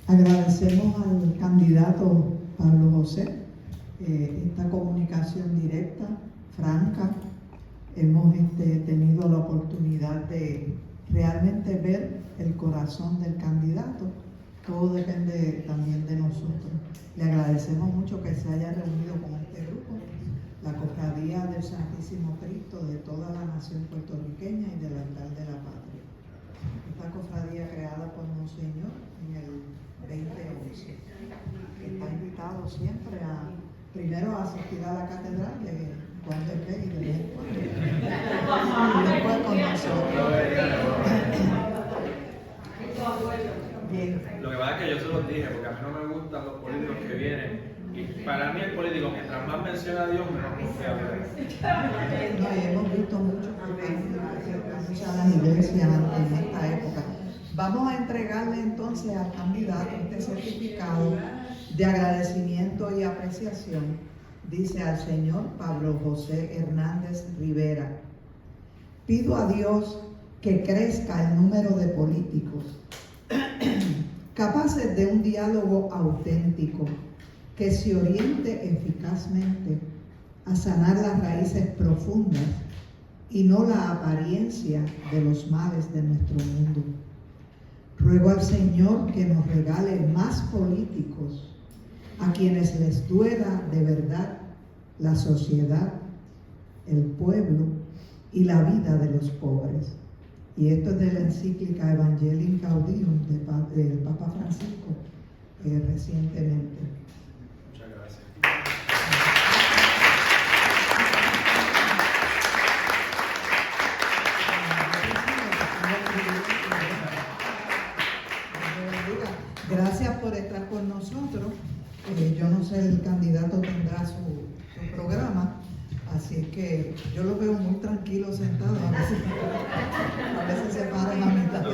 Agradecemos al candidato Pablo José esta comunicación directa, franca. Hemos tenido la oportunidad de realmente ver el corazón del candidato. Todo depende también de nosotros. Le agradecemos mucho que se haya reunido con este grupo, la Cofradía del Santísimo Cristo de toda la nación puertorriqueña y del altar de la patria. Esta cofradía creada por Monseñor en el 2011. Está invitado siempre primero a asistir a la catedral cuando es y de vez en cuando. Y después con nosotros. Bien. Lo que pasa es que yo se los dije, porque a mí no me gustan los políticos que vienen. Y para mí el político, mientras más menciona a Dios, menos confiable. No, y hemos visto muchos que muchas las iglesias en esta época. Vamos a entregarle entonces al candidato este certificado de agradecimiento y apreciación. Dice al señor Pablo José Hernández Rivera: pido a Dios que crezca el número de políticos capaces de un diálogo auténtico que se oriente eficazmente a sanar las raíces profundas y no la apariencia de los males de nuestro mundo. Ruego al Señor que nos regale más políticos a quienes les duela de verdad la sociedad, el pueblo y la vida de los pobres. Y esto es de la encíclica Evangelii Gaudium del Papa Francisco recientemente. Muchas gracias. Gracias por estar con nosotros. Yo no sé, el candidato tendrá su programa, así es que yo lo veo muy tranquilo sentado. A veces se para en la mitad.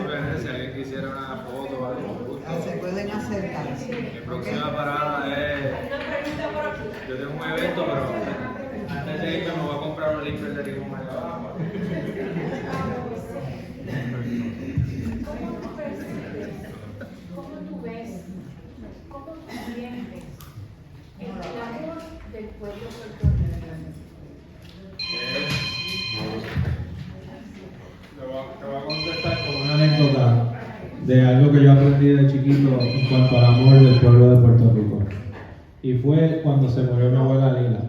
Si alguien quisiera una foto o algo, Se pueden acercar. mi próxima parada es. Yo tengo un evento, pero antes de irme me voy a comprar un limpiador de limón allá abajo. ¿Cómo tú ves, cómo tú sientes el clamor del pueblo puertorriqueño? Te voy a contestar con una anécdota de algo que yo aprendí de chiquito en cuanto al amor del pueblo de Puerto Rico. Y fue cuando se murió mi abuela Lila,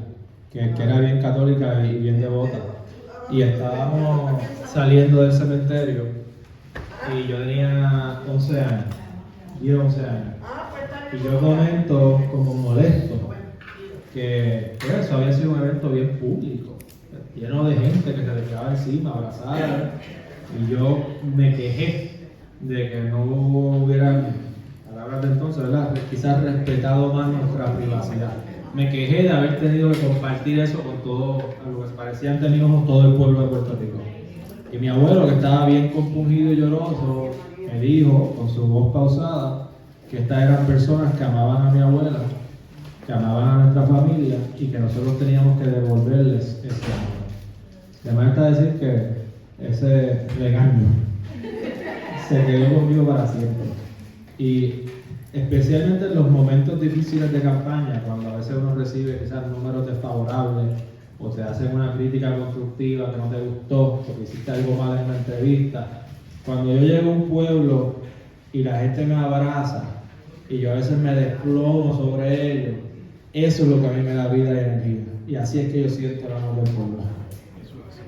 que era bien católica y bien devota. Y estábamos saliendo del cementerio y yo tenía 11 años, 10 o 11 años. Y yo comento como molesto que pues, eso había sido un evento bien público, lleno de gente que se le quedaba encima, abrazada. Y yo me quejé de que no hubieran, palabras de entonces, ¿verdad?, quizás respetado más nuestra privacidad. Me quejé de haber tenido que compartir eso con todo, a lo que parecía ante mis ojos, todo el pueblo de Puerto Rico. Y mi abuelo, que estaba bien compungido y lloroso, me dijo con su voz pausada que estas eran personas que amaban a mi abuela, que amaban a nuestra familia y que nosotros teníamos que devolverles ese amor. De manera decir que ese regaño se quedó conmigo para siempre. Y especialmente en los momentos difíciles de campaña, cuando a veces uno recibe quizás números desfavorables o te hacen una crítica constructiva que no te gustó porque hiciste algo mal en una entrevista. Cuando yo llego a un pueblo y la gente me abraza y yo a veces me desplomo sobre ellos, eso es lo que a mí me da vida y energía. Y así es que yo siento el amor del pueblo. Eso es así.